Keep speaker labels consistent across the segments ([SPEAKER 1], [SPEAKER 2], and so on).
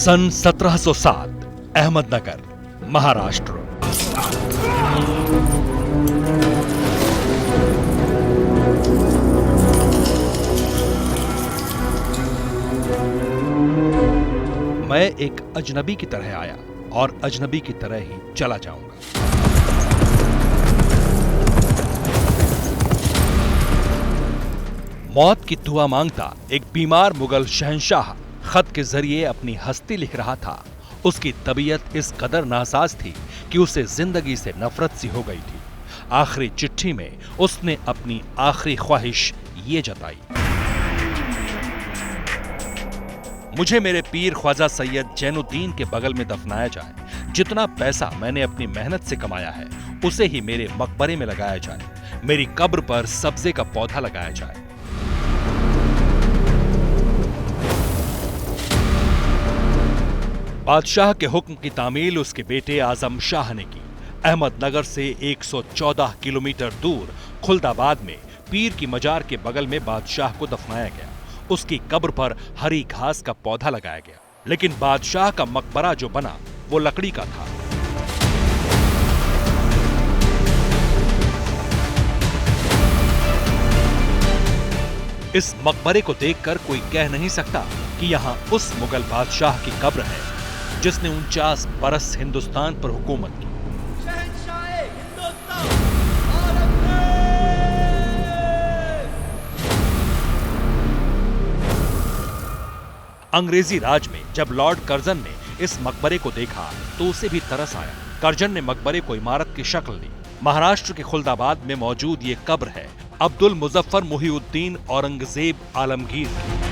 [SPEAKER 1] सन 1707 अहमदनगर, महाराष्ट्र। मैं एक अजनबी की तरह आया और अजनबी की तरह ही चला जाऊंगा। मौत की दुआ मांगता एक बीमार मुगल शहंशाह खत के जरिए अपनी हस्ती लिख रहा था। उसकी तबीयत इस कदर नासाज थी कि उसे जिंदगी से नफरत सी हो गई थी। आखिरी चिट्ठी में उसने अपनी आखिरी ख्वाहिश ये जताई, मुझे मेरे पीर ख्वाजा सैयद जैनुद्दीन के बगल में दफनाया जाए। जितना पैसा मैंने अपनी मेहनत से कमाया है उसे ही मेरे मकबरे में लगाया जाए। मेरी कब्र पर सब्जे का पौधा लगाया जाए। बादशाह के हुक्म की तामील उसके बेटे आजम शाह ने की। अहमदनगर से 114 किलोमीटर दूर खुल्दाबाद में पीर की मजार के बगल में बादशाह को दफनाया गया। उसकी कब्र पर हरी घास का पौधा लगाया गया। लेकिन बादशाह का मकबरा जो बना वो लकड़ी का था। इस मकबरे को देखकर कोई कह नहीं सकता कि यहां उस मुगल बादशाह की कब्र है जिसने 49 बरस हिंदुस्तान पर हुकूमत की। अंग्रेजी राज में जब लॉर्ड कर्जन ने इस मकबरे को देखा तो उसे भी तरस आया। कर्जन ने मकबरे को इमारत की शक्ल दी। महाराष्ट्र के खुल्दाबाद में मौजूद ये कब्र है अब्दुल मुजफ्फर मुहीउद्दीन औरंगजेब आलमगीर की।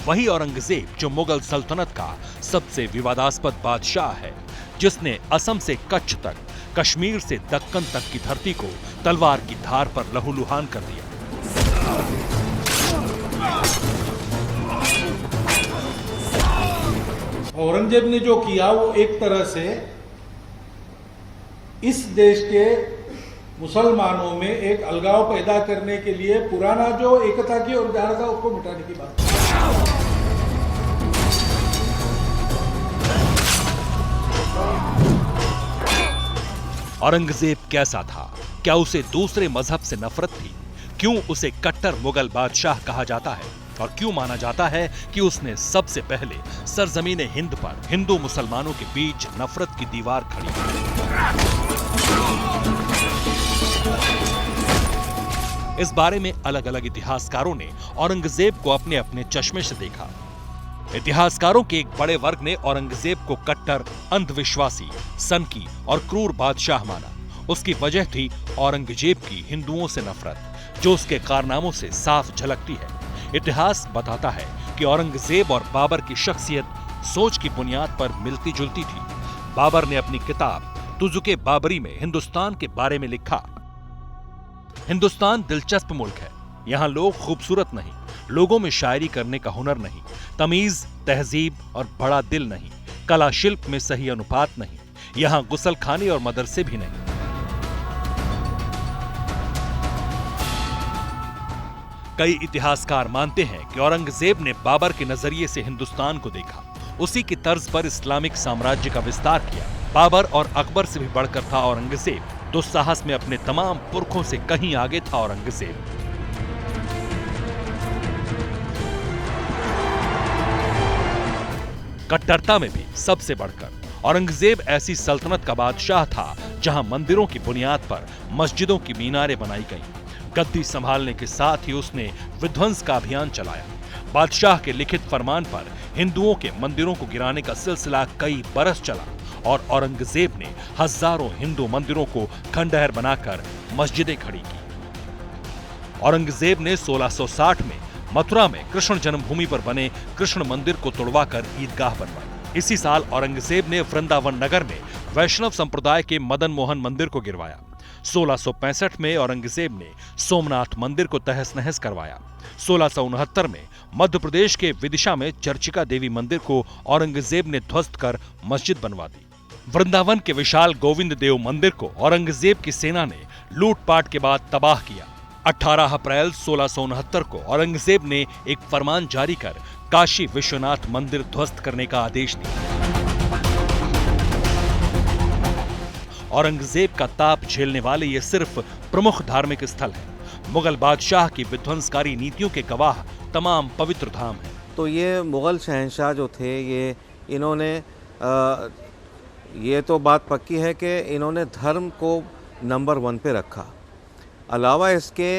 [SPEAKER 1] वही औरंगजेब जो मुगल सल्तनत का सबसे विवादास्पद बादशाह है, जिसने असम से कच्छ तक, कश्मीर से दक्कन तक की धरती को तलवार की धार पर लहूलुहान कर दिया।
[SPEAKER 2] औरंगजेब ने जो किया वो एक तरह से इस देश के मुसलमानों में एक अलगाव पैदा करने के लिए पुराना जो एकता की और उदार था उसको मिटाने की बात।
[SPEAKER 1] औरंगजेब कैसा था? क्या उसे दूसरे मजहब से नफरत थी? क्यों उसे कट्टर मुगल बादशाह कहा जाता है? और क्यों माना जाता है कि उसने सबसे पहले सरजमीन हिंद पर हिंदू मुसलमानों के बीच नफरत की दीवार खड़ी की? इस बारे में अलग अलग इतिहासकारों ने औरंगजेब को अपने अपने चश्मे से देखा। इतिहासकारों के एक बड़े वर्ग ने औरंगजेब को कट्टर, अंधविश्वासी, सनकी और क्रूर बादशाह माना। उसकी वजह थी औरंगजेब की हिंदुओं से नफरत, जो उसके कारनामों से साफ झलकती है। इतिहास बताता है कि औरंगजेब और बाबर की शख्सियत सोच की बुनियाद पर मिलती जुलती थी। बाबर ने अपनी किताब तुजुके बाबरी में हिंदुस्तान के बारे में लिखा, हिंदुस्तान दिलचस्प मुल्क है। यहाँ लोग खूबसूरत नहीं, लोगों में शायरी करने का हुनर नहीं, तमीज, तहजीब और बड़ा दिल नहीं, कला शिल्प में सही अनुपात नहीं, यहाँ गुसल खाने और मदरसे भी नहीं। कई इतिहासकार मानते हैं कि औरंगजेब ने बाबर के नजरिए से हिंदुस्तान को देखा, उसी की तर्ज पर इस्लामिक साम्राज्य का विस्तार किया। बाबर और अकबर से भी बढ़कर था औरंगजेब। दुस्साहस में अपने तमाम पुरखों से कहीं आगे था औरंगजेब। कट्टरता में भी सबसे बढ़कर औरंगजेब ऐसी सल्तनत का बादशाह था जहां मंदिरों की बुनियाद पर मस्जिदों की मीनारें बनाई गईं। गद्दी संभालने के साथ ही उसने विध्वंस का अभियान चलाया। बादशाह के लिखित फरमान पर हिंदुओं के मंदिरों को गिराने का सिलसिला कई बरस चला और औरंगजेब ने हजारों हिंदू मंदिरों को खंडहर बनाकर मस्जिदें खड़ी की। औरंगजेब ने 1660 में मथुरा में कृष्ण जन्मभूमि पर बने कृष्ण मंदिर को तोड़वाकर ईदगाह बनवाई। इसी साल औरंगजेब ने वृंदावन नगर में वैष्णव संप्रदाय के मदन मोहन मंदिर को गिरवाया। 1665 में औरंगजेब ने सोमनाथ मंदिर को तहस नहस करवाया। 1669 में मध्य प्रदेश के विदिशा में चर्चिका देवी मंदिर को औरंगजेब ने ध्वस्त कर मस्जिद बनवा दी। वृंदावन के विशाल गोविंद देव मंदिर को औरंगजेब की सेना ने लूटपाट के बाद तबाह किया। 18 अप्रैल 1669 को औरंगजेब ने एक फरमान जारी कर काशी विश्वनाथ मंदिर ध्वस्त करने का आदेश दिया। औरंगजेब का ताप झेलने वाले ये सिर्फ प्रमुख धार्मिक स्थल है। मुगल बादशाह की विध्वंसकारी नीतियों के गवाह तमाम पवित्र धाम हैं।
[SPEAKER 3] तो ये मुग़ल शहंशाह जो थे इन्होंने ये तो बात पक्की है कि इन्होंने धर्म को नंबर 1 पे रखा। अलावा इसके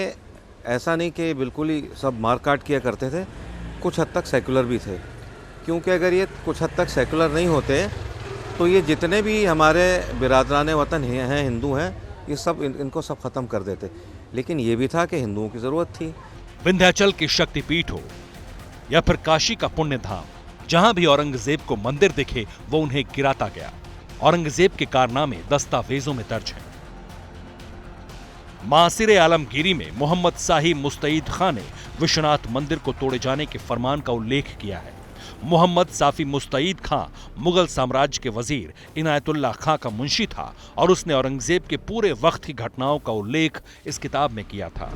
[SPEAKER 3] ऐसा नहीं कि बिल्कुल ही सब मार काट किया करते थे, कुछ हद तक सेकुलर भी थे। क्योंकि अगर ये कुछ हद तक सेकुलर नहीं होते तो ये जितने भी हमारे बिरादरान वतन हैं, हिंदू हैं, ये सब इनको सब ख़त्म कर देते। लेकिन ये भी था कि हिंदुओं की ज़रूरत थी।
[SPEAKER 1] विंध्याचल की शक्तिपीठ हो या फिर काशी का पुण्य धाम, जहां भी औरंगजेब को मंदिर दिखे वो उन्हें गिराता गया। औरंगजेब के कारनामे दस्तावेजों में दर्ज हैं। मासिर आलमगीरी में मोहम्मद शाही मुस्तईद खां ने विश्वनाथ मंदिर को तोड़े जाने के फरमान का उल्लेख किया है। मोहम्मद साफी मुस्तईद खां मुगल साम्राज्य के वजीर इनायतुल्लाह खां का मुंशी था और उसने औरंगजेब के पूरे वक्त की घटनाओं का उल्लेख इस किताब में किया था।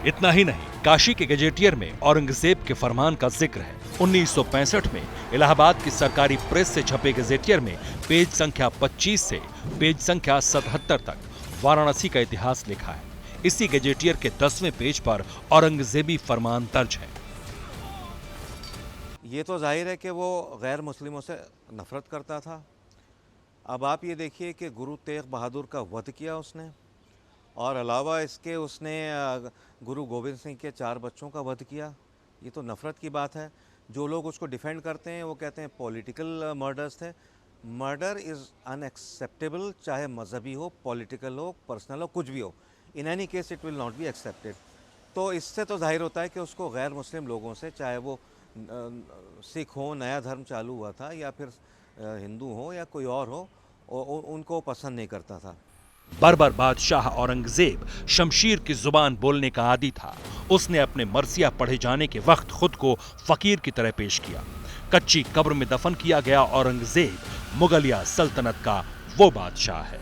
[SPEAKER 1] इतना ही नहीं, काशी के गजेटियर में औरंगजेब के फरमान का जिक्र है। 1965 में इलाहाबाद की सरकारी प्रेस से छपे गजेटियर में पेज संख्या 25 से पेज संख्या 77 तक वाराणसी का इतिहास लिखा है। इसी गजेटियर के 10वें पेज पर औरंगजेबी फरमान दर्ज है।
[SPEAKER 3] ये तो जाहिर है कि वो गैर मुस्लिमों से नफरत करता था। अब आप ये देखिए कि गुरु तेग बहादुर का वध किया उसने, और अलावा इसके उसने गुरु गोविंद सिंह के 4 बच्चों का वध किया। ये तो नफ़रत की बात है। जो लोग उसको डिफेंड करते हैं वो कहते हैं पॉलिटिकल मर्डर्स थे। मर्डर इज़ अनएक्सेप्टेबल, चाहे मजहबी हो, पॉलिटिकल हो, पर्सनल हो, कुछ भी हो। In any case it will not be accepted. तो इससे तो जाहिर होता है कि उसको गैर मुस्लिम लोगों से, चाहे वो सिख हो, नया धर्म चालू हुआ था, या फिर हिंदू हो या कोई और हो, उनको पसंद नहीं करता था।
[SPEAKER 1] बर्बर बादशाह औरंगजेब शमशीर की जुबान बोलने का आदी था। उसने अपने मरसिया पढ़े जाने के वक्त खुद को फकीर की तरह पेश किया। कच्ची कब्र में दफन किया गया औरंगजेब मुगलिया सल्तनत का वो बादशाह है।